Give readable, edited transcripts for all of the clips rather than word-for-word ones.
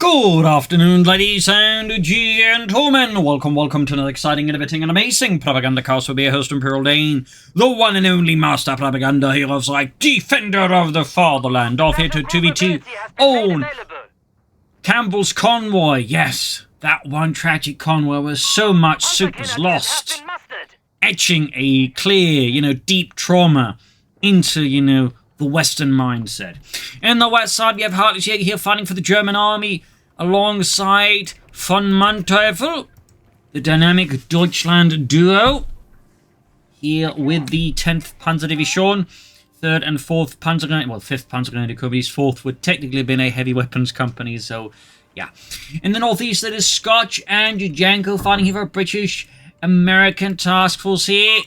Good afternoon, ladies and gentlemen. Welcome to another exciting, innovating, and amazing Propagandacast with your host, Imperial Dane, the one and only master propaganda heroes like defender of the fatherland, off here to 2v2 own Campbell's Convoy. Yes, that one tragic convoy where so much soup was lost, etching a clear, deep trauma into, the Western mindset. In the west side, we have Heartless here fighting for the German army alongside VonMant, the dynamic Deutschland duo, here with the 10th Panzer Division, 3rd and 4th Panzer Grenadier, well, 5th Panzer Grenadier Companies, 4th would technically have been a heavy weapons company, so yeah. In the northeast, there is Scotch and Janko fighting here for British American Task Force here.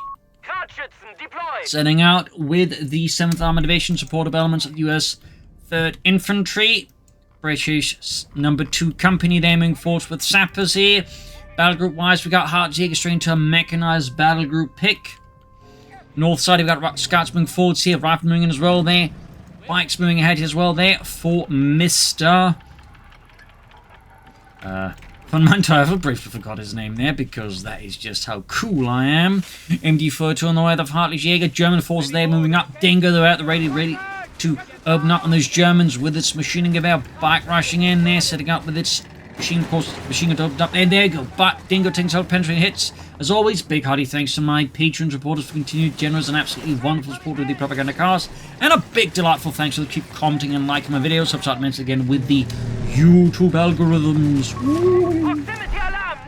Setting out with the 7th Armored Division, supportive elements of the US 3rd Infantry. British number 2 Company there moving forward with sappers here. Battle group wise, we got Heartless straight into a mechanized battle group pick. North side, we've got Scouts moving forwards here, Rifle moving in as well there. Bikes moving ahead as well there for Mr. VonMant, I briefly forgot his name there because that is just how cool I am. MD-42 on the way of Heartless Jäger. German forces there moving up. Dingo, they're out, ready to open up on those Germans with its machining gewehr. Bike rushing in there, setting up with its machine gun opened up there. There you go. But Dingo takes out penetrating hits. As always, big hearty thanks to my patrons, reporters for continued generous and absolutely wonderful support with the Propagandacast. And a big delightful thanks to the keep commenting and liking my videos. Helps out immensely again with the YouTube algorithms. Woo.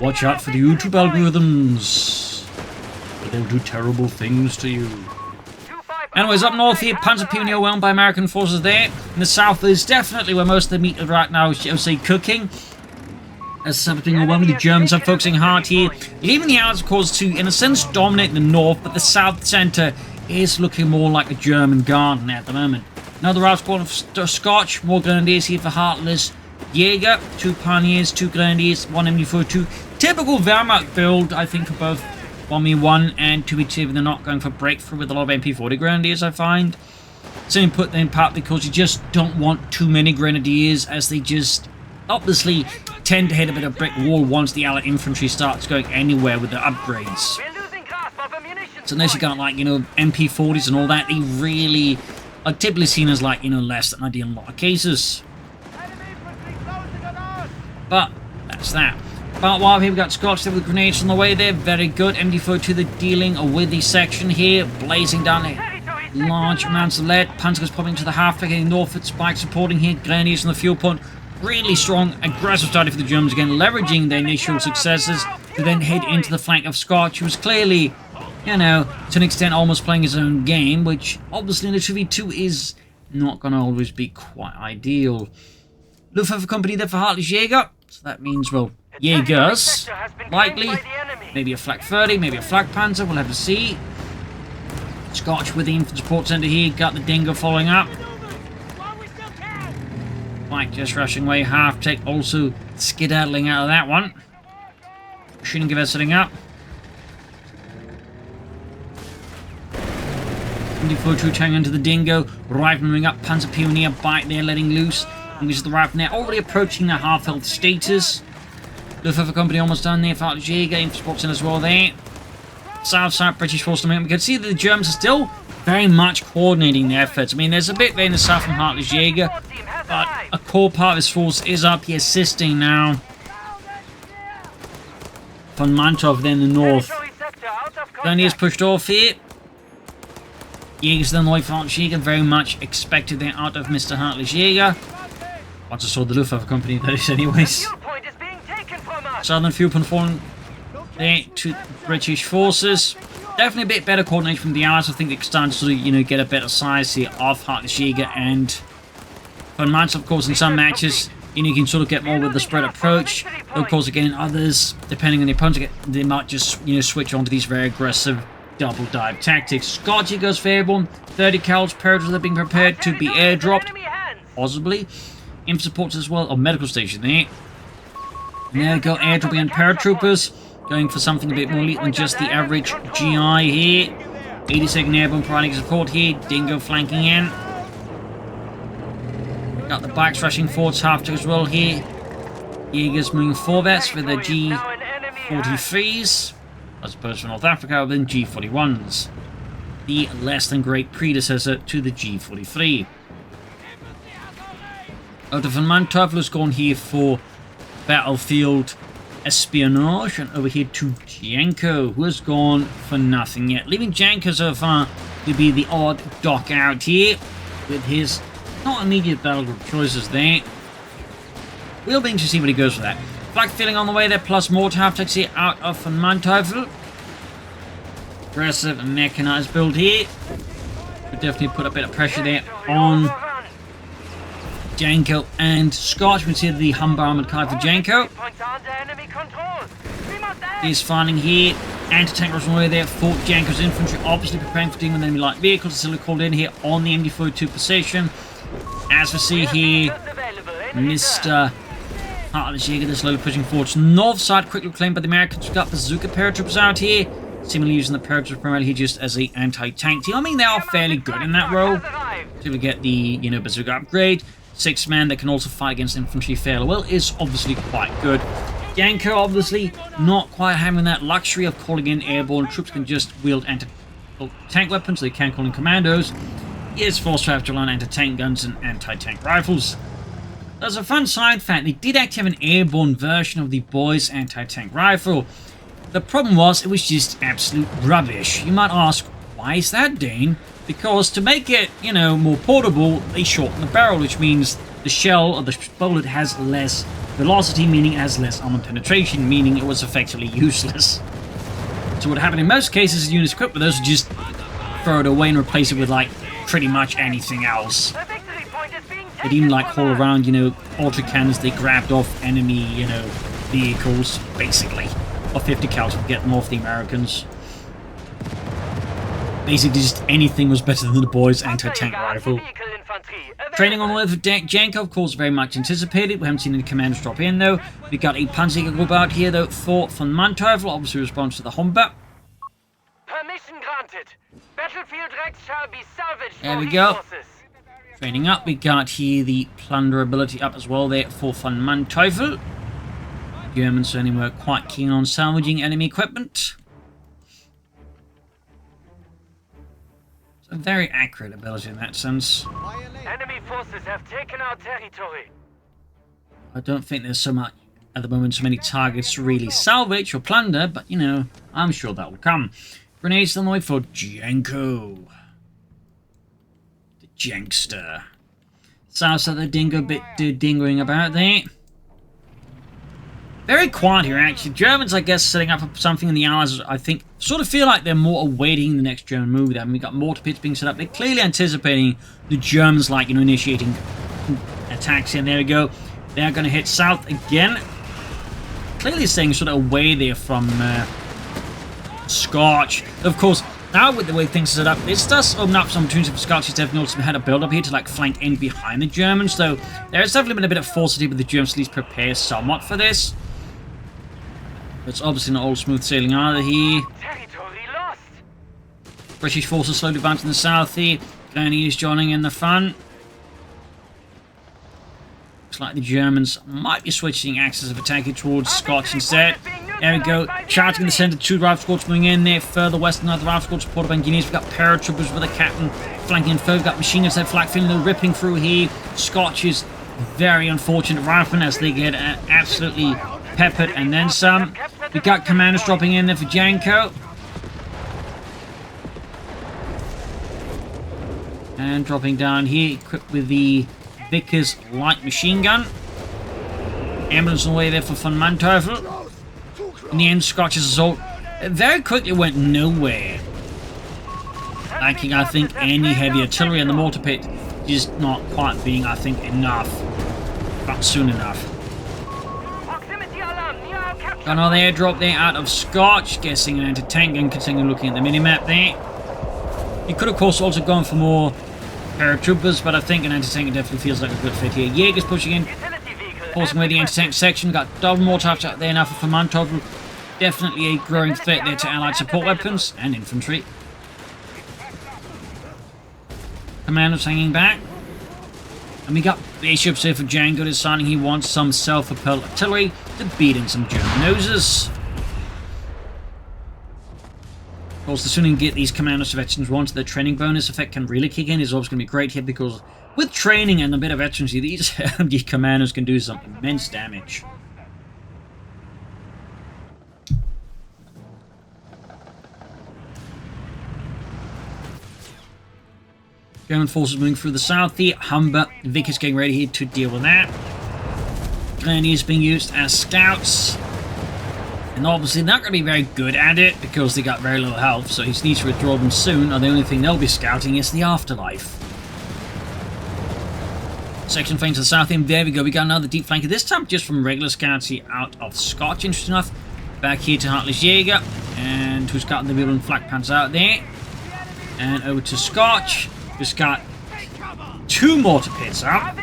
Watch out for the YouTube algorithms. They'll do terrible things to you. Anyways, up north here, Panzer Pioneer whelmed by American forces there. In the south is definitely where most of the meat right now is, shall say, cooking. As something overwhelming, the Germans are focusing hard here, leaving the Allies, of course, to, in a sense, dominate the north, but the south centre is looking more like a German garden at the moment. Another route squad of Scotch, more Grenadiers here for Heartless Jäger, 2 Pioneers, 2 Grenadiers, 1 MD-42. Typical Wehrmacht build, I think, for both 1v1 and 2v2, they're not going for breakthrough with a lot of MP-40 Grenadiers, I find. Same put in part because you just don't want too many Grenadiers, as they just obviously tend to hit a bit of brick wall once the Allied infantry starts going anywhere with the upgrades. So unless you got, like, MP-40s and all that, they really are typically seen as, like, less than ideal in a lot of cases. But that's that. But while here we've got Scotch there with grenades on the way there, very good. MD-42 the dealing with the section here, blazing down large amounts of lead. Panzers popping to the halfback, getting north with Spike supporting here, Grenadiers on the fuel point. Really strong, aggressive starting for the Germans again, leveraging their initial successes to then head into the flank of Scotch, who was clearly, to an extent almost playing his own game, which obviously in the 2v2 is not going to always be quite ideal. Luftwaffe company there for Heartless Jäger, so that means, well, Jägers, likely, maybe a Flak 30, maybe a Flak Panzer, we'll have to see. Scotch with the infantry support centre here, got the Dingo following up. Mike just rushing away, half take, also skedaddling out of that one. Machining gewehr setting up. MD-42 turning into the Dingo, Rifle moving up, Panzer Pioneer, bite there, letting loose. And this is the Rifle now, already approaching their half-health status. Luftwaffe company almost done there, Heartless Jäger, infantry support in as well there. South, British force to we can see that the Germans are still very much coordinating their efforts. I mean, there's a bit there in the south from Heartless Jäger, but a core part of his force is up here assisting now. VonMant then in the north. Grenadiers pushed off here. Jäger's then away from Heartless Jäger, very much expected that out of Mr. Heartless Jäger. Once I saw the Luftwaffe company, that is anyways. Southern fuel point falling there to British forces. Definitely a bit better coordination from the Allies. I think they can start to sort of, get a better size here of Heartless Jäger and VonMant. Of course, in some matches, you can sort of get more with the spread approach. Of course, again, in others, depending on the opponent, they might just, switch onto these very aggressive double dive tactics. Scotch goes for airborne. 30 cals, paratroopers are being prepared to be airdropped. Possibly. Infantry supports as well, or medical station there. And there we go, airdropping and paratroopers. Going for something a bit more elite than just the average GI here. 82nd Airborne providing support here. Dingo flanking in. Got the bikes rushing forwards half to as well here. Jaegers moving forwards with the G43s, as opposed to North Africa, then G41s. The less than great predecessor to the G43. Out of VonMant has gone here for battlefield espionage, and over here to Janko, who has gone for nothing yet, leaving Janko so far to be the odd DAK out here with his not immediate battle group choices there. We'll be interested to see what he goes for that. Flak filling on the way there, plus more half taxi here out of VonMant. Aggressive and mechanized build here. Would definitely put a bit of pressure there on Janko and Scotch. We can see the Humber armored car for Janko. He's finding here anti-tank rush on the way there for Janko's infantry, obviously preparing for dealing with enemy light vehicles. Still called in here on the MD42 position. As we see here, Mr. Heartless Jaeger, they're slowly pushing forward to the north side, quickly claimed by the Americans. We've got bazooka paratroopers out here, seemingly using the paratroopers primarily here just as an anti-tank team. I mean, they are fairly good in that role. So we get the, you know, bazooka upgrade. 6-man that can also fight against infantry fairly well is obviously quite good. Janko obviously not quite having that luxury of calling in airborne troops, can just wield anti-tank weapons, so they can call in commandos. He is forced to have to rely on anti-tank guns and anti-tank rifles. There's a fun side fact, they did actually have an airborne version of the boys' anti-tank rifle. The problem was, it was just absolute rubbish. You might ask, why is that, Dane? Because to make it, you know, more portable, they shorten the barrel, which means the shell or the bullet has less velocity, meaning it has less armor penetration, meaning it was effectively useless. So what happened in most cases is units equipped with those would just throw it away and replace it with, like, pretty much anything else. They didn't, like, haul around, you know, ultra cannons they grabbed off enemy, you know, vehicles, basically. Or 50 cals to get them off the Americans. Basically, just anything was better than the boys' anti-tank rifle. Training on the way for Janko, of course, very much anticipated. We haven't seen any commanders drop in, though. We've got a Panzer group out here, though, for VonMant, obviously responds to the Humber. Permission granted. Battlefield Rex shall be salvaged. There we go. Training up, we got here the plunder ability up as well there for VonMant. Germans certainly were quite keen on salvaging enemy equipment. It's a very accurate ability in that sense. Enemy forces have taken our territory. I don't think there's so much at the moment, so many targets to really salvage or plunder, but you know, I'm sure that will come. Grenades on the way for Janko. The Jankster. Sounds like the dingo bit dingoing about there. Very quiet here, actually. Germans, I guess, setting up something, and the Allies, I think, sort of feel like they're more awaiting the next German move. I mean, we've got mortar pits being set up. They're clearly anticipating the Germans, like, you know, initiating attacks here. And there we go. They're going to hit south again. Clearly staying sort of away there from Scotch. Of course, now with the way things are set up, this does open up some opportunities for Scotch. He's definitely also had a build up here to, like, flank in behind the Germans. So there's definitely been a bit of falsity, but the Germans at least prepare somewhat for this. It's obviously not all smooth sailing either here. Territory lost. British forces slowly advancing the south here. Gurney is joining in the front. Looks like the Germans might be switching axes of attack towards Scotch instead. There we go. Charging in the center, 2 rifle squads moving in there. Further west, another rifle squad supported by engineers. We've got paratroopers with a captain flanking in further. We've got machine guns that flag feeling they're ripping through here. Scotch is very unfortunate riflemen as they get absolutely peppered and then some. We've got commanders dropping in there for Janko. And dropping down here, equipped with the Vickers light machine gun. Ambulance on the way there for VonMant. In the end, Scotch's assault very quickly went nowhere. Lacking, I think, any heavy artillery, and the mortar pit just not quite being, I think, enough. But soon enough. Got another airdrop there out of Scotch, guessing an anti-tank gun, continuing looking at the minimap there. You could, of course, also gone for more paratroopers, but I think an anti-tank definitely feels like a good fit here. Jaeger's pushing in, forcing away the anti-tank section. Got double mortars out there now for VonMant. Definitely a growing threat there to Allied support weapons and infantry. Commanders hanging back. And we got Bishops here for Janko deciding he wants some self-propelled artillery to beat in some German noses. Of course, the sooner you get these commandos to veterans 1, the training bonus effect can really kick in. It's always going to be great here because with training and a bit of veterancy, these commandos can do some immense damage. German forces moving through the south here. Humber, Vickers getting ready here to deal with that. Grenadiers being used as scouts. And obviously not going to be very good at it because they got very little health, so he needs to withdraw them soon, or the only thing they'll be scouting is the afterlife. Section flank to the south end. There we go. We got another deep flanker, this time just from regular scouts here out of Scotch, interesting enough. Back here to Heartless Jaeger, and who's got the Wilhelm flak pants out there. And over to Scotch. Just got 2 mortar pits up.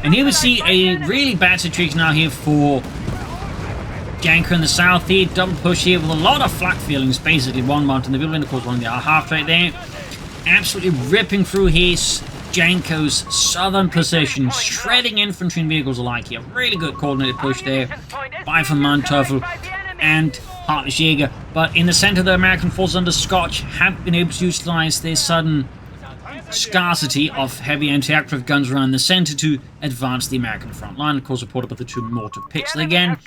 And here we see a really bad situation now here for Janko in the south here. Double push here with a lot of flak feelings. Basically, VonMant and the Wilhelm, of course, one of the half right there. Absolutely ripping through his Janko's southern position. Shredding infantry and vehicles alike here. Really good coordinated push there by VonMant and Heartless Jaeger. But in the center, the American forces under Scotch have been able to utilize their sudden scarcity of heavy anti-aircraft guns around the center to advance the American front line. Of course, reported by the 2 mortar pits. Again,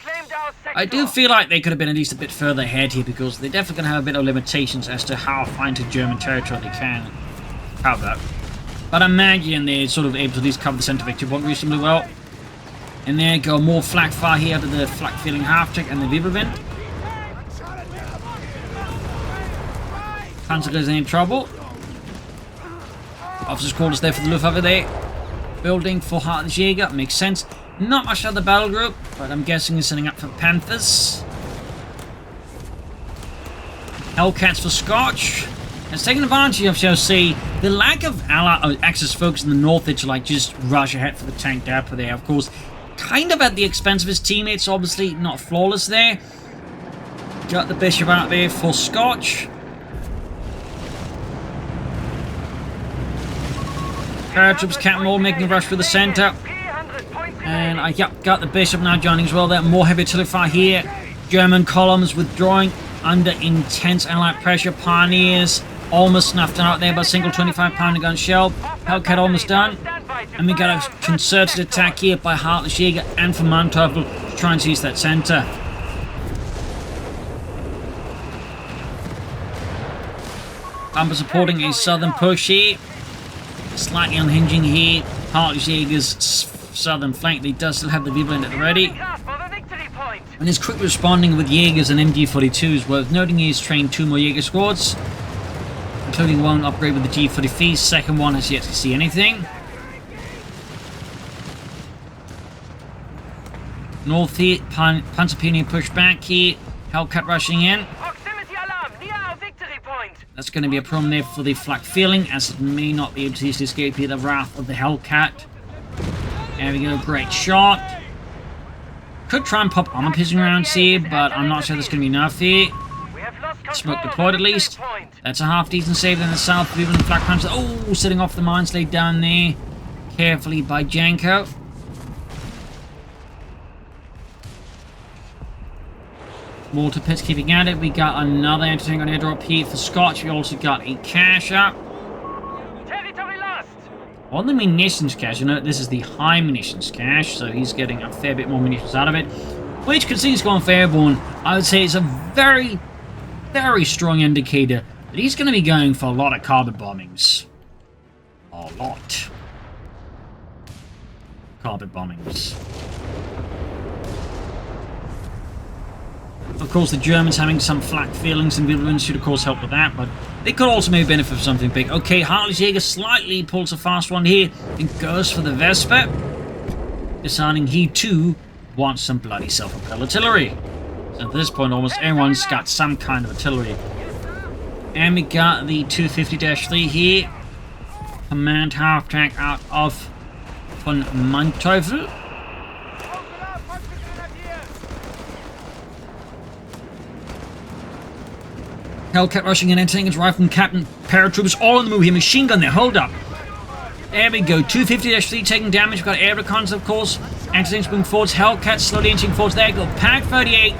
I do feel like they could have been at least a bit further ahead here because they're definitely going to have a bit of limitations as to how far into German territory they can cover. But I imagine they're sort of able to at least cover the center victory point reasonably well. And there go more flak fire here to the flak feeling half-track and the Wirbelwind. Panzer goes in trouble. Officers' quarters there for the Luftwaffe there. Building for Heartless Jaeger. Makes sense. Not much of the battle group, but I'm guessing he's setting up for Panthers. Hellcats for Scotch. It's taking advantage of, shall I say, the lack of Axis folks in the north that like just rush ahead for the tank depot there. Of course, kind of at the expense of his teammates. Obviously, not flawless there. Got the Bishop out there for Scotch. Paratroops, Campbell making a rush through the center. And I got the Bishop now joining as well there. More heavy artillery fire here. German columns withdrawing under intense Allied pressure. Pioneers almost snuffed out there by a single 25-pounder gun shell. Hellcat almost done. And we got a concerted attack here by Heartless Jaeger and from Manteuffel to try and seize that center. Humber supporting a southern push here. Slightly unhinging here. Heartless Jaeger's southern flank. They does still have the Wirbelwind at the ready. And he's quickly responding with Jaegers and MG42s. Worth noting he's trained 2 more Jaeger squads, including 1 upgrade with the G43. Second one has yet to see anything. North here, Panzer Pioneer push back here. Hellcat rushing in. That's going to be a problem there for the flak feeling, as it may not be able to easily escape here the wrath of the Hellcat. There we go, great shot. Could try and pop armor piercing rounds here, but I'm not sure that's going to be enough here. Smoke deployed at least. That's a half decent save in the south. Moving the flak punch. Oh, setting off the mines laid down there carefully by Janko. Mortar pits keeping at it. We got another anti-tank on airdrop here for Scotch. We also got a cache up. On the munitions cache, you know, this is the high munitions cache, so he's getting a fair bit more munitions out of it. Which, considering he's gone for airborne, I would say it's a very, very strong indicator that he's going to be going for a lot of carpet bombings. A lot. Carpet bombings. Of course, the Germans having some flak feelings and Wirbelwind should of course help with that, but they could also maybe benefit from something big. Okay, Heartless Jaeger slightly pulls a fast one here and goes for the Vesper, deciding he too wants some bloody self-propelled artillery. So at this point, almost everyone's got some kind of artillery. And we got the 250-3 here. Command half-track out of von Manteuffel. Hellcat rushing in, entering its rifle and captain. Paratroopers all on the move here. Machine gun there. Hold up. There we go. 250-3 taking damage. We've got air recons, of course. Anti-tanks moving forwards. Hellcats slowly inching forwards. There you go. Pack 38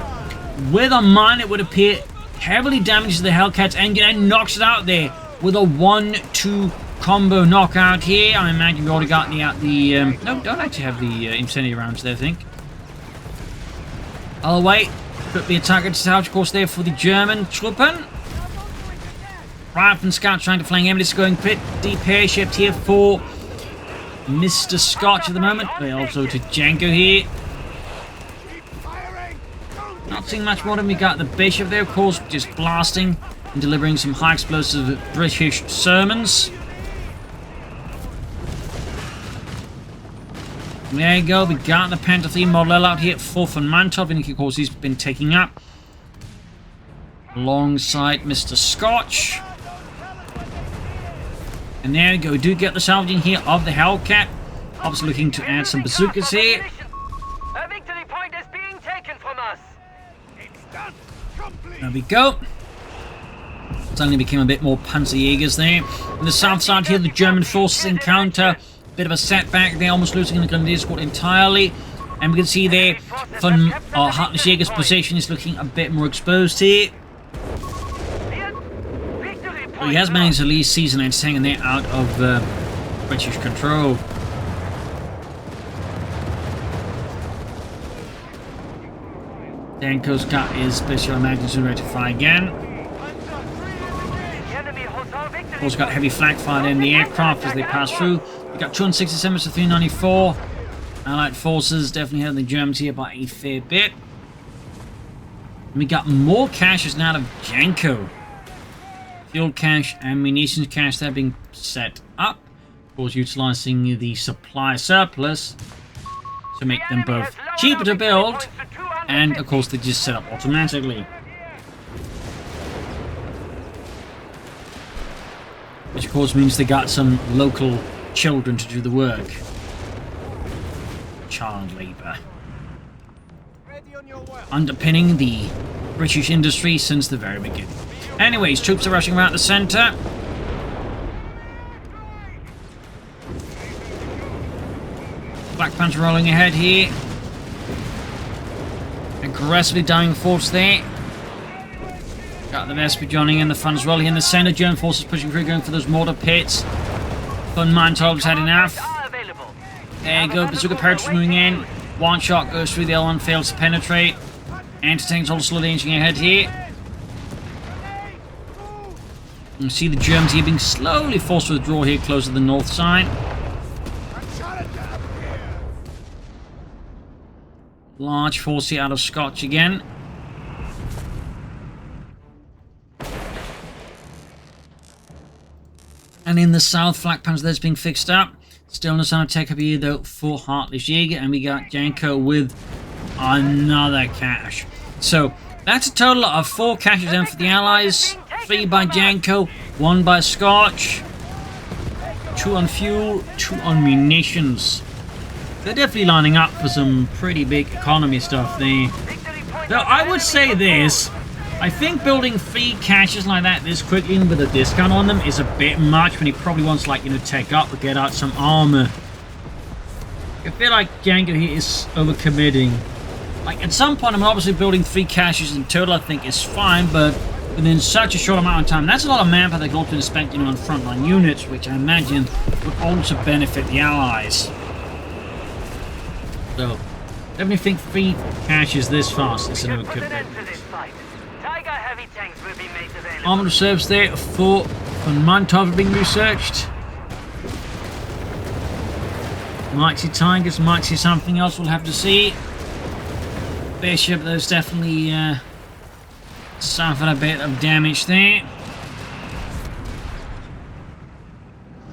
with a mine, it would appear, heavily damages the Hellcats and knocks it out there with a 1-2 combo knockout here. I imagine we already got no, don't actually have the incendiary rounds there, I think. Oh wait, put the attacker to salvage, of course, there for the German Truppen. Rifle and Scout trying to flank him. This is going pretty pear-shaped here for Mr. Scotch at the moment. But also to Janko here. Not seeing much more than we got the Bishop there, of course, just blasting and delivering some high explosive British sermons. There you go, we got the Panther 3 model out here for VonMant, and of course he's been taking up alongside Mr. Scotch. And there we go, we do get the salvaging here of the Hellcat. Obviously looking to add some bazookas here. A victory point is being taken from us. There we go. Suddenly became a bit more Panzerjägers there. On the south side here, the German forces encounter bit of a setback. They're almost losing the Grenadier squad entirely. And we can see there, Heartless Jäger's position is looking a bit more exposed here. Well, he has managed to at least seize an anti-tank there out of British control. Janko's got his special emergency ready to fire again. Also got heavy flak fire in the aircraft as they pass through. We got 267 to 394. Allied forces definitely had the Germans here by a fair bit. And we got more caches now out of Janko. Fuel cache and munitions cache that being set up. Of course, utilizing the supply surplus to make them both cheaper to build, and of course they just set up automatically. Which of course means they got some local children to do the work. Child labour. Underpinning the British industry since the very beginning. Anyways, troops are rushing around the centre. Black Panther rolling ahead here. Aggressively dying force there. Got the Vesper joining in the fun as well here in the centre. German forces pushing through, going for those mortar pits. VonMant has had enough. There you go, bazooka parachutes moving in. One shot goes through, the other one fails to penetrate. Anti-tanks all slowly inching ahead here. You see the Germans here being slowly forced to withdraw here close to the north side. Large force here out of Scotch again. And in the south, Flak Panzer there's being fixed up. Still no sign of tech up here though for Heartless Jäger, and we got Janko with another cache. So that's a total of 4 caches in for the Allies. 3 by Janko, 1 by Scotch. 2 on fuel, 2 on munitions. They're definitely lining up for some pretty big economy stuff there. Though I would say this, I think building 3 caches like that this quickly and with a discount on them is a bit much when he probably wants, like, you know, tech up or get out some armor. I feel like Janko here is overcommitting. Like, at some point, I'm obviously building 3 caches in total, I think is fine, but within such a short amount of time, that's a lot of manpower that goes to spend, you know, on frontline units, which I imagine would also benefit the Allies. So, definitely think 3 caches this fast is an overcommitment. Armored reserves there for VonMant being researched. Might see Tigers, might see something else, we'll have to see. Bishop, there's definitely suffered a bit of damage there.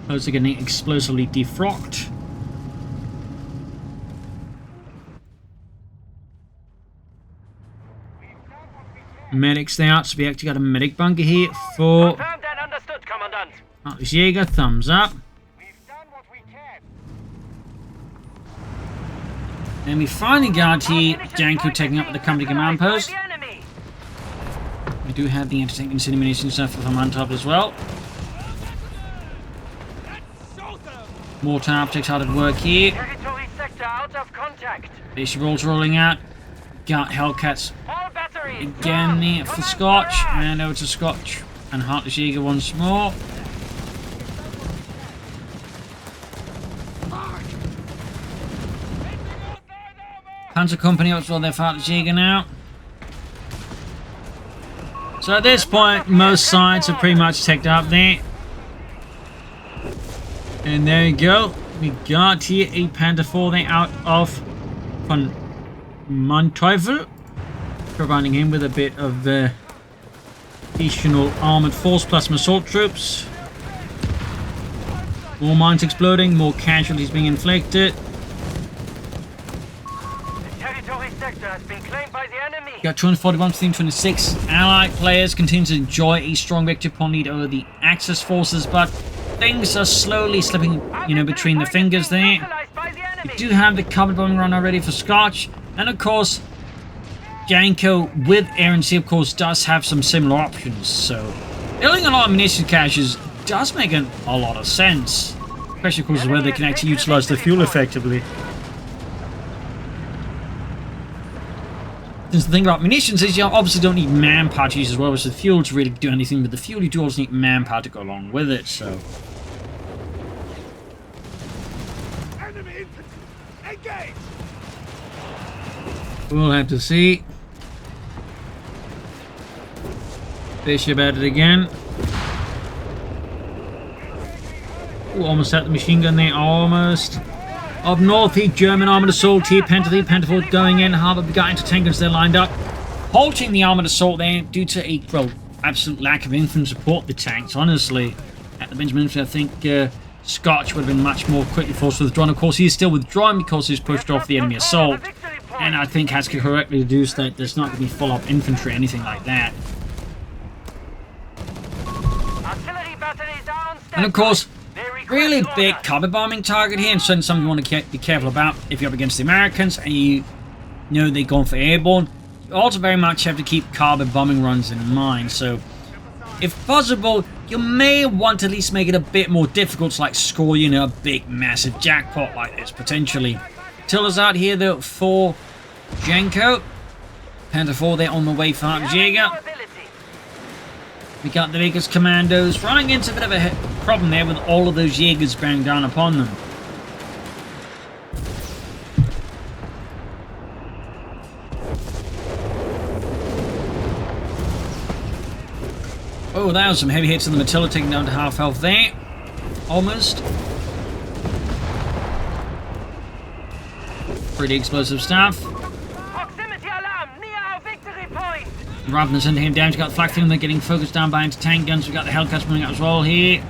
Those are getting explosively defrocked. Medics there, so we actually got a medic bunker here for Heartless Jäger, thumbs up. And we finally got here Janko taking up the company command post. We do have the anti-tank incendiary stuff for VonMant as well. Mortar optics out at work here. Territory sector out of contact. Bishop rolls rolling out. Got Hellcats All batteries. again there for Scotch. And over to Scotch and Heartless Jaeger once more. Panzer Company up as well there for Heartless Jaeger now. So at this point, most sides are pretty much taken up there. And there you go. We got here a Panther 4 there out of von Manteuffel, providing him with a bit of additional armored force plus some assault troops. More mines exploding, more casualties being inflicted. The territory sector has been claimed by the enemy. Got 241 to team 26. Allied players continue to enjoy a strong victory point lead over the Axis forces, but things are slowly slipping, between the fingers there. We do have the covered bombing run already for Scotch, and of course, Janko with Air&Sea, of course, does have some similar options. So, building a lot of munition caches does make a lot of sense, especially, of course, where they can actually utilize the fuel effectively. Since the thing about munitions is you obviously don't need manpower to use as well as the fuel to really do anything with the fuel. You do also need manpower to go along with it, so. Enemy infantry, engage. We'll have to see. Bishop at it again. Ooh, almost at the machine gun there, almost. Up north, the German armoured assault here. Panther 3, Panther 4 going in. Harbour we got anti-tankers there lined up. Halting the armoured assault there due to a, absolute lack of infantry support the tanks. Honestly, at the Benjamin Infantry, I think Scotch would have been much more quickly forced to withdraw. Of course, he's still withdrawing because he's pushed off the enemy assault. And I think has correctly deduced that there's not going to be full-up infantry or anything like that. Artillery batteries on standby. And of course, really big cover bombing target here, and certainly something you want to be careful about if you're up against the Americans and you know they're going for airborne. You also very much have to keep carbon bombing runs in mind. So, if possible, you may want to at least make it a bit more difficult to score, a big massive jackpot like this potentially. Tiller's out here though for Janko. Panther 4 there on the way for Jaeger. We got the biggest commandos running into a bit of a problem there with all of those Jaegers bearing down upon them. Oh, that was some heavy hits on the Matilda, taking down to half health there. Almost. Pretty explosive stuff. Proximity alarm near our victory point. Rather than sending him down, we got the flak thing, they're getting focused down by anti-tank guns. We got the Hellcats moving up as well here.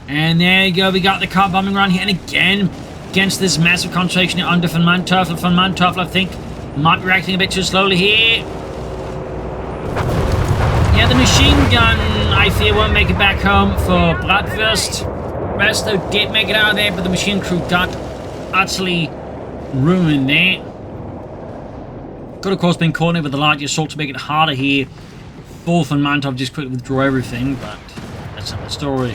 And there you go, we got the car bombing run here, and again, against this massive concentration here under von Manteuffel. Von Manteuffel, I think, might be reacting a bit too slowly here. Yeah, the machine gun, I fear, won't make it back home for Bratwurst. Rest, though, did make it out of there, but the machine crew got utterly ruined there. Could, of course, been cornered with the large assault to make it harder here for von Manteuffel just quickly withdraw everything, but that's another story.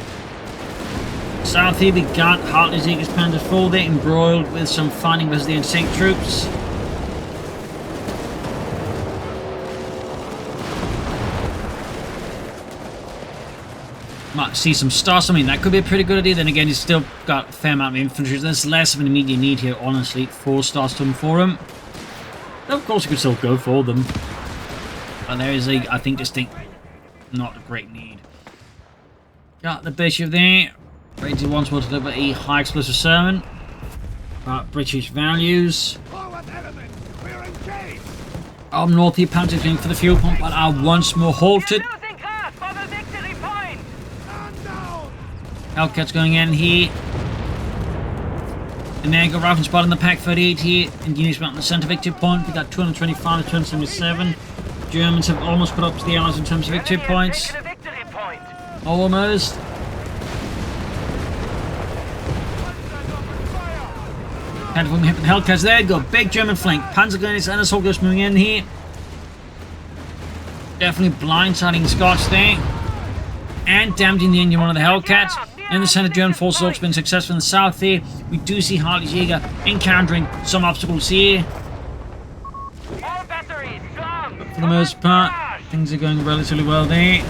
South here, we got Heartless Eagles Panther 4 there, embroiled with some fighting versus the NSYNC troops. Might see some stars. I mean, that could be a pretty good idea. Then again, he's still got a fair amount of infantry. There's less of an immediate need here, honestly, for Starstorm for him. Though, of course, you could still go for them. But there is a, I think, distinct, not a great need. Got the Bishop there. Ready to once more to deliver a high explosive sermon about British values. Up north here, Panthers going for the fuel pump, but are once more halted. Hellcats going in here. And there you go, Rifle spot in the Pack 38 here. And units about in the centre victory point. We got 225 to 277. Germans have almost put up to the Allies in terms of victory points. Almost. Panther hit with the Hellcats. There you go, big German flank. Panzer Grenadiers and assault ghosts moving in here. Definitely blindsiding Scotch there. and damaging the engine one of the Hellcats. In the center, German forces also been successful. In the south here, we do see Heartless Jäger encountering some obstacles here. But for the most part, things are going relatively well there.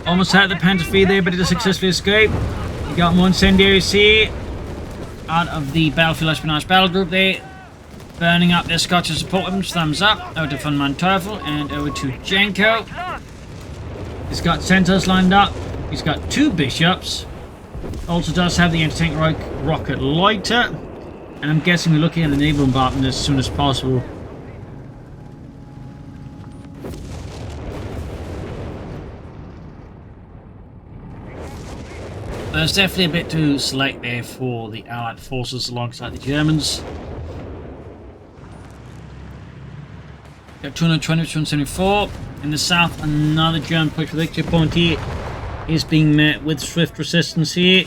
Almost had the Panther feed there, but it has successfully escaped. We got more incendiaries here out of the Battlefield Espionage battle group there. Burning up their Scotch and support weapons. Thumbs up. Over to VonMant and over to Janko. He's got centaurs lined up. He's got 2 bishops. Also does have the anti-tank rocket loiter. And I'm guessing we're looking at the naval bombardment as soon as possible. There's definitely a bit to select there for the Allied forces alongside the Germans. Got 220 to 274. In the south, another German push for victory point here is being met with swift resistance here.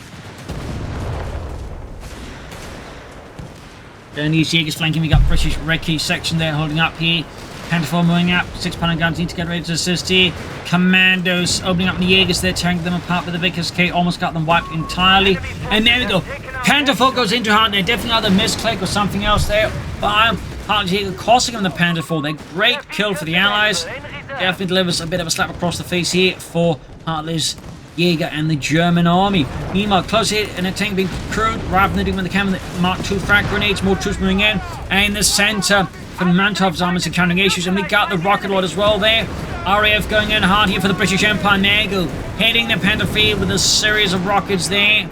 Then these Jaegers flanking, we got British Recce section there holding up here. Panther 4 moving up, 6-pounder guns need to get ready to assist here. Commandos opening up the Jaegers there, tearing them apart with the Vickers K, almost got them wiped entirely. And there we go. Panther 4 goes into hard there, definitely either misclick or something else there. But Heartless Jäger costing them the Panther 4 there. Great kill for the Allies. Definitely delivers a bit of a slap across the face here for Heartless Jäger and the German army. Meanwhile, close here, and a tank being crewed rather than doing with the Campbell Mark II frag grenades. More troops moving in. And in the center, from Mantov's armors encountering issues, and we got the rocket lord as well there. RAF going in hard here for the British Empire. Nagel hitting the Panther field with a series of rockets there.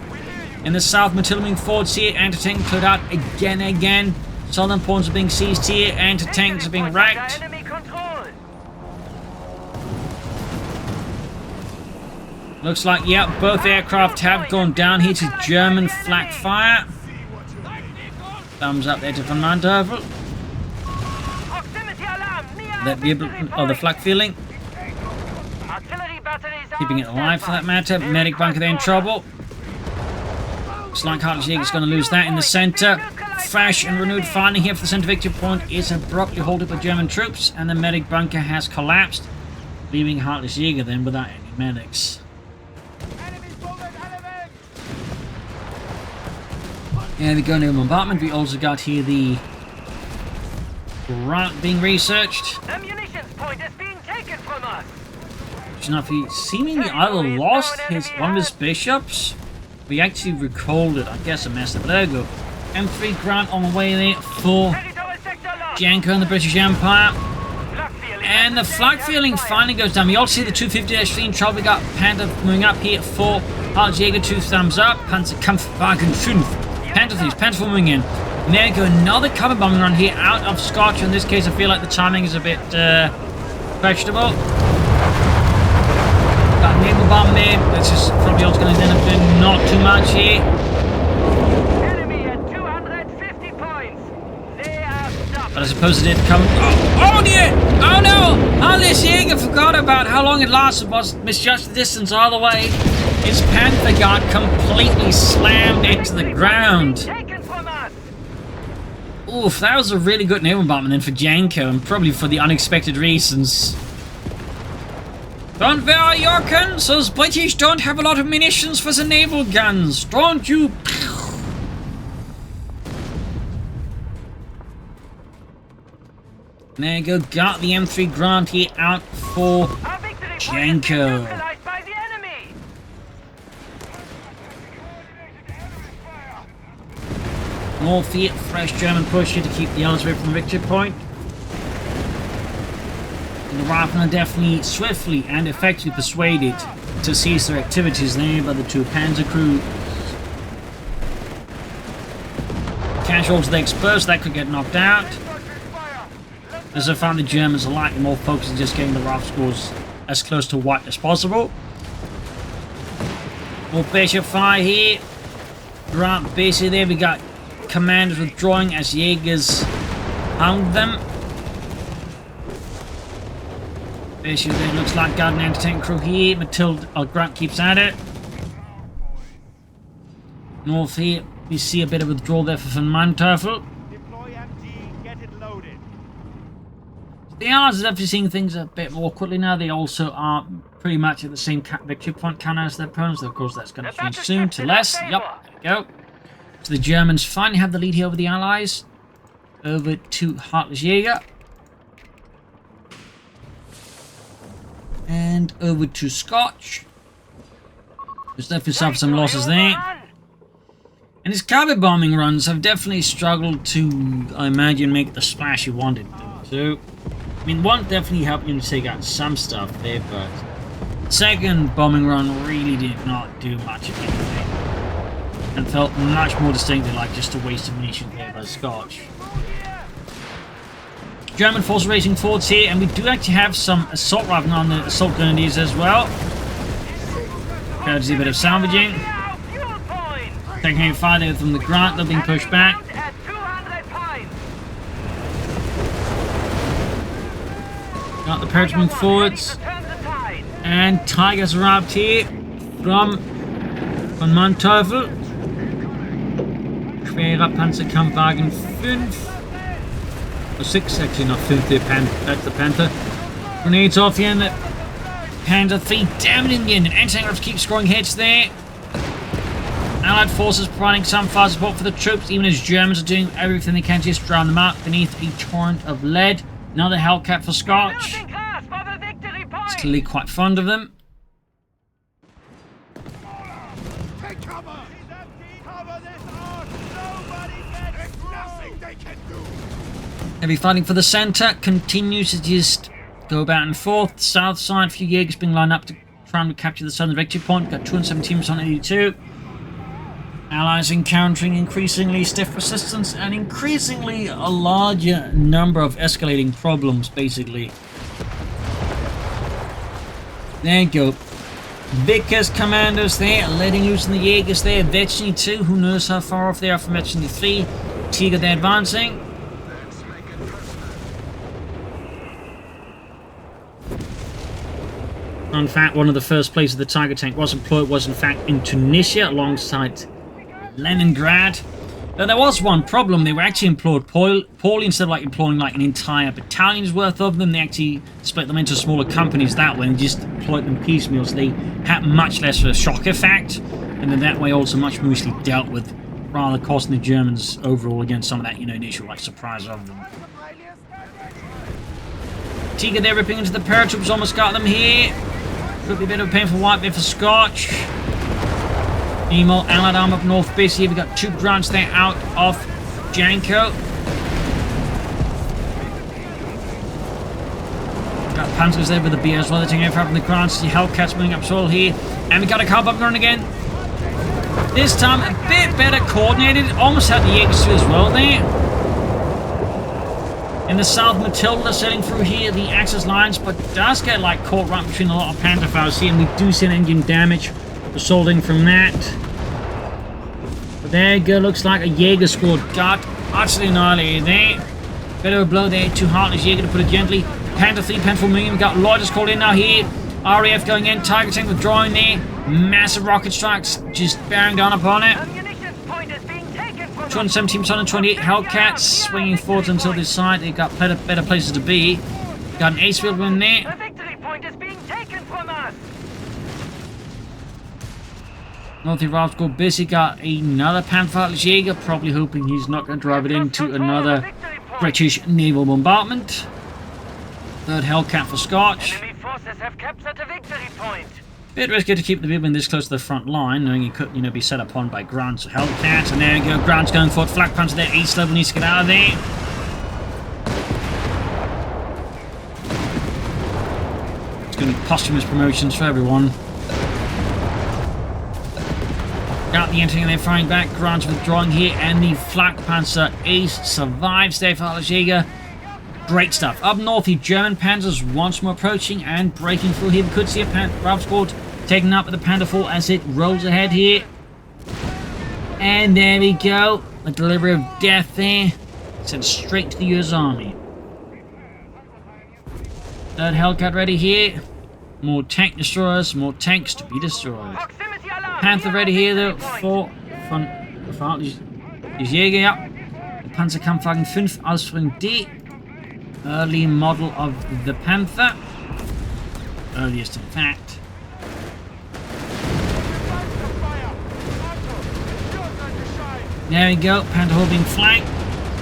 In the south, Matilda moving forward here. Anti-tank cleared out again. Southern pawns are being seized here. Anti-tanks are being wrecked. Looks like, yeah, both aircraft have gone down here to German flak fire. Thumbs up there to VonMant. That be able, the flak feeling. Keeping it alive for that matter. Medic bunker there in trouble. Looks like Heartless Jäger is going to lose that in the center. Fresh and renewed fighting here for the center victory point is abruptly halted by German troops, and the medic bunker has collapsed, leaving Heartless Jäger then without any medics. And we go into a bombardment. We also got here the Grant being researched. The munitions point is being taken from us. He seemingly either lost one of his bishops. We actually recalled it. I guess I messed up. But there we go. M3 Grant on the way there for Janko and the British Empire. And the flag feeling finally goes down. We also see the 250-3 in trouble. We got Panther moving up here for Heartless Jäger. 2 thumbs up. Panzerkampfwagen 5. Panther 3. Panther 4 moving in. And there we go. Another cover bombing run here out of Scotch. In this case, I feel like the timing is a bit questionable. Got a naval bomb there. This is probably also going to end up doing not too much here. Enemy at 250 points. They are stopped. But I suppose it did come. Oh dear! Oh no! Heartless Jäger forgot about how long it lasted. Was misjudged the distance all the way. His Panther got completely slammed into the ground. Taken from us. Oof, that was a really good naval bombing then for Janko, and probably for the unexpected reasons. Don't worry, Yorkins, those British don't have a lot of munitions for the naval guns, don't you? There you go, got the M3 Grant here out for Janko. More Fiat, fresh German push here to keep the Allies away from the victory point. And the Riflemen are definitely swiftly and effectively persuaded to cease their activities there by the 2 Panzer crews. Casualties they exposed, that could get knocked out. As I found the Germans are likely more focused on just getting the RAF scores as close to white as possible. More Bishop fire here. Grant basically there, we got commanders withdrawing as Jaegers hound them. Basically, it looks like got an anti-tank crew here. Grant keeps at it. North here, we see a bit of withdrawal there for VonMant. The Allies are definitely seeing things a bit more quickly now. They also are pretty much at the same victory point count as their opponents. Of course, that's going to change soon to less. Yep, there we go. So the Germans finally have the lead here over the Allies. Over to Heartless Jaeger. And over to Scotch. There's definitely some losses there. And his carpet bombing runs have definitely struggled to, I imagine, make the splash he wanted them to. I mean, one definitely helped him to take out some stuff there, but the second bombing run really did not do much of anything. And felt much more distinctly like just a waste of munition there by Scotch. German force racing forwards here, and we do actually have some assault rifling on the assault grenadiers as well. Courtesy a bit of salvaging. Taking a fire there from the Grant, they're being pushed back. Got the paratrooping forwards. And Tigers arrived here from VonMant. Schwerer Panzerkampfwagen 5. Or 6, actually, not 5, that's the Panther. Grenades off here, and the Panther 3 damn it in the end. And anti-tank keep scoring hits there. Allied forces providing some fire support for the troops, even as Germans are doing everything they can to just drown them out beneath a torrent of lead. Another Hellcat for Scotch. He's clearly quite fond of them. Take cover! Cover this arse! Nobody gets nothing they can do! Heavy fighting for the centre continues to just go back and forth. South side, a few Jaegers being lined up to try and capture the southern victory point. Got 217 on 82. Allies encountering increasingly stiff resistance and increasingly a larger number of escalating problems, basically. There you go. Vickers commandos there, letting loose in the Jaegers there. Vetchny 2, who knows how far off they are from Vetchny 3. Tiger there advancing. In fact, one of the first places the Tiger tank was employed was in fact in Tunisia alongside Leningrad. Now, there was one problem. They were actually employed poorly. Instead of like employing like an entire battalion's worth of them, they actually split them into smaller companies that way and just employed them piecemeal, so they had much less of a shock effect, and then that way also much more easily dealt with, rather costing the Germans overall against some of that, you know, initial like surprise of them. Tiger there ripping into the paratroops, almost got them here. Could be a bit of a painful wipe there for Scotch. Meanwhile, Allied arm up north base here. We've got 2 grunts there out of Janko. Got Panzers there with the B as well. They're taking aircraft from the grunts. The Hellcats moving up soil here. And we got a carb up run again. This time a bit better coordinated. Almost had the Jaegers too as well there. In the south, Matilda setting through here the Axis lines, but does get like caught right between a lot of Panther files here, and we do see an engine damage resulting from that. But there you go, looks like a Jaeger squad got utterly annihilated there. Bit of a blow there to Heartless Jaeger, to put it gently. Panther 3, Panther 4 million, we've got Loiters called in now here. RAF going in, Tiger tank withdrawing there. Massive rocket strikes just bearing down upon it. 217 ton and 28 Hellcats swinging forwards until this side. They've got better places to be. Got an ace field win there. The victory point is being taken from us. Northy Ralph's got busy. Got another Panther Jaeger, probably hoping he's not going to drive it into another British naval bombardment. Third Hellcat for Scotch. Enemy forces have captured the victory point. Bit risky to keep the people this close to the front line, knowing he could, you know, be set upon by Grant's Hellcat. And there you go, Grant's going for it. Flak Panther there, East level needs to get out of there. It's going to be posthumous promotions for everyone. Got the entering and they're firing back. Grant's withdrawing here, and the Flak Panzer Ace survives there for Heartless Jaeger. Great stuff. Up north, the German Panzers once more approaching and breaking through here. We could see a Ralph squad taken up with the Panther 4 as it rolls ahead here. And there we go. A delivery of death there. Sent straight to the US Army. Third Hellcat ready here. More tank destroyers, more tanks to be destroyed. Panther ready here though for Heartless Jaeger. Ja. Panzerkampfwagen 5 Ausführung D. Early model of the Panther. Earliest, in fact. There we go. Panther Horde being flanked.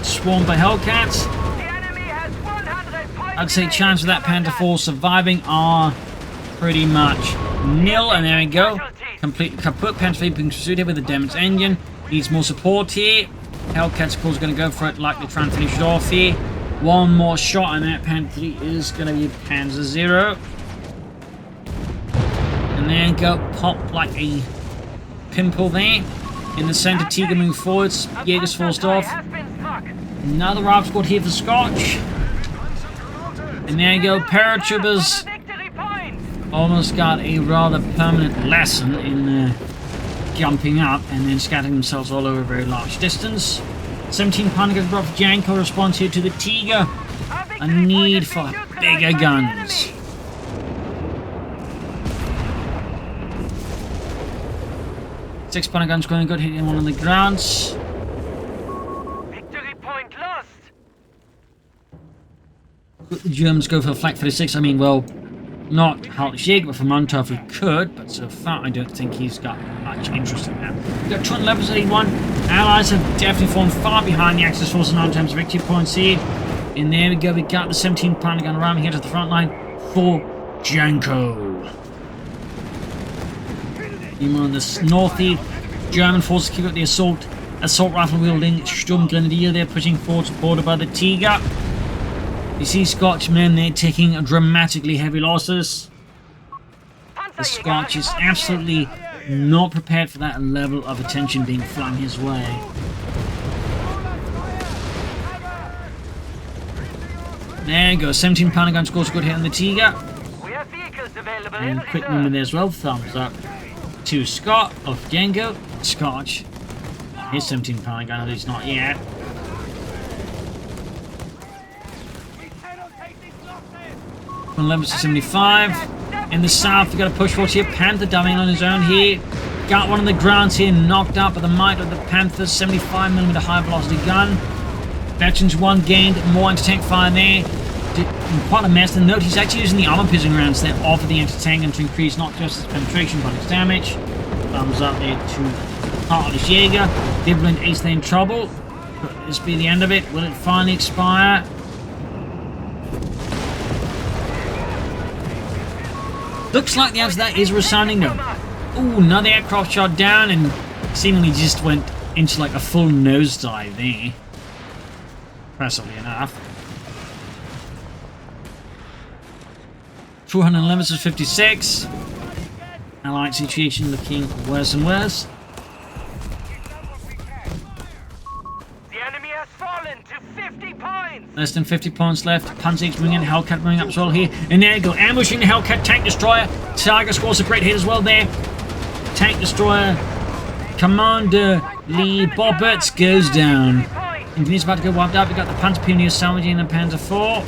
Swarmed by Hellcats. The enemy has 100 points. I'd say chances of that Panther force surviving are pretty much nil. And there we go. Completely kaput. Panther Fleet being pursued here with the Demon's engine. Needs more support here. Hellcats, of course, going to go for it, likely try and finish it off here. One more shot, and that Panther is going to be Panzer Zero. And then go pop like a pimple there. In the center, Tiger moving forwards. Jaeger's forced off. Another rival squad here for Scotch. And there you go, paratroopers. Almost got a rather permanent lesson in jumping up and then scattering themselves all over a very large distance. 17 pounder guns brought for Janko. Response here to the Tiger. A need for bigger guns. Six pounder guns going good, hitting one on the grounds. Victory point lost. The Germans go for flak 36. I mean, well, not Heartless Jäger, but for Montov we could, but so far I don't think he's got much interest in that. We've got 200 levels at 81. Allies have definitely fallen far behind the Axis force in terms of victory points here. And there we go, we got the 17 pounder gun ramming here to the front line for Janko. Meanwhile, in the northeast, German forces keep up the assault rifle wielding Sturm Grenadier. They're pushing forward, supported by the Tiger. You see Scotch men, they're taking dramatically heavy losses. The Scotch is absolutely not prepared for that level of attention being flung his way. There you go, 17 pounder gun scores a good hit on the Tiger. We have vehicles available in And quick movement there as well, thumbs up to Scott of Janko. Scotch. His 17 pounder gun, at least not yet. From 11 to 75. In the south, we've got a push forward here. Panther dummy on his own here. Got one on the ground here, knocked out by the might of the Panther. 75mm high velocity gun. Veterans 1 gained more anti-tank fire there. Did quite a mess. And note he's actually using the armor piercing rounds there off of the anti-tank and to increase not just its penetration but its damage. Thumbs up there to Heartless Jäger. Dibbling Ace, they in trouble. Could this be the end of it? Will it finally expire? Looks like the answer to that is a resounding no. Ooh, another aircraft shot down and seemingly just went into like a full nosedive there. Impressively enough. 211 to 56. Allied situation looking worse and worse. The enemy has fallen to 50 points. Less than 50 points left. Panzer's moving in, Hellcat moving up as well here. And there you go, ambushing the Hellcat tank destroyer. Tiger scores a great hit as well there. Tank destroyer. Commander Lee Bobberts goes down. Engineer's about to go wiped out. We got the Panther Pioneer salvaging the Panther 4.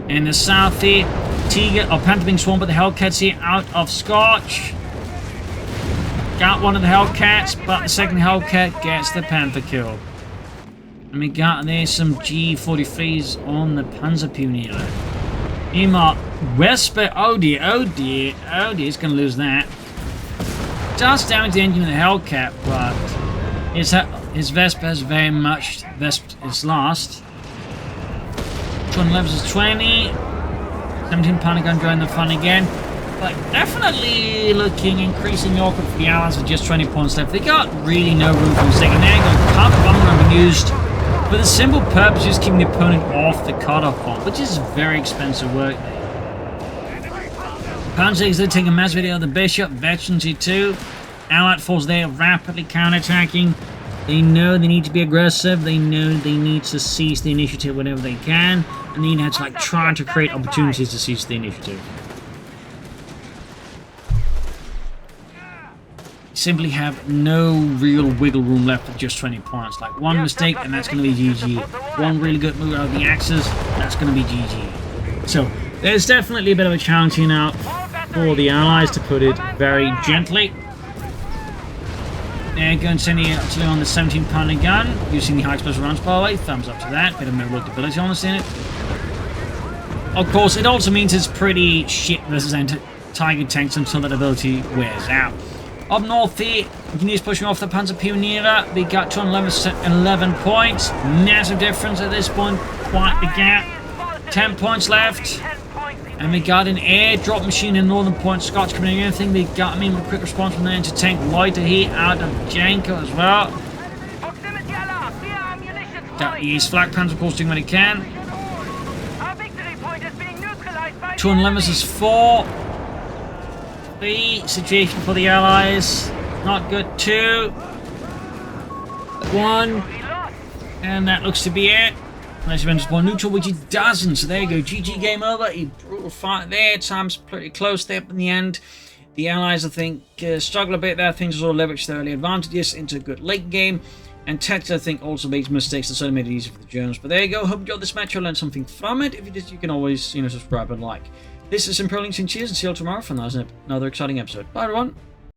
In the south here, Tiger or Panther being swarmed by the Hellcats here out of Scotch. Got one of the Hellcats, but the second Hellcat gets the Panther kill. And we got there some G43s on the Panzer Pioneer. Meanwhile, Vesper, oh dear, he's going to lose that. Just damage the engine of the Hellcat, but his Vesper has very much Vesped its last. 200 levels is 20. 17 pounder gun joining the fun again. But definitely looking increasingly awkward for the Allies with just 20 points left. They got really no room for mistake. And there you go, cut bomber being used for the simple purpose of just keeping the opponent off the cutoff point, which is very expensive work. Panzers are taking a massive hit of the Bishop, Veterans G2. Allied force there rapidly counterattacking. They know they need to be aggressive. They know they need to seize the initiative whenever they can. And they need to like try to create opportunities to seize the initiative. Simply have no real wiggle room left at just 20 points. Like one mistake and that's going to be GG. One really good move out of the Axis, that's going to be GG. So there's definitely a bit of a challenge here now for the Allies, to put it very gently. They're going to send the artillery on the 17-pounder gun, using the high explosive rounds, by the way. Thumbs up to that. Bit of reloadability on this in it. Of course, it also means it's pretty shit versus Tiger tanks until that ability wears out. Up north here, Engineers pushing off the Panzer Pioniere. They got 211 points. Massive difference at this point. Quite the gap. 10 points left. And we got an airdrop machine in Northern Point. Scotch coming in. Anything they got me with quick response from the anti-tank lighter here out of Janko as well. Got the East Flag Panzer, of course, doing what he can. 211 is 4. 3. Situation for the Allies. Not good. 2. 1. And that looks to be it. Nice event spawn neutral, which it doesn't. So there you go. GG, game over. A brutal fight there. Time's pretty close there in the end. The Allies, I think, struggle a bit there. Things sort of leverage their early advantages into a good late game. And Texas, I think, also makes mistakes that sort of made it easier for the Germans. But there you go. Hope you enjoyed this match. You'll learn something from it. If you did, you can always, subscribe and like. This is Imperial Links and cheers, and see you all tomorrow for another exciting episode. Bye, everyone.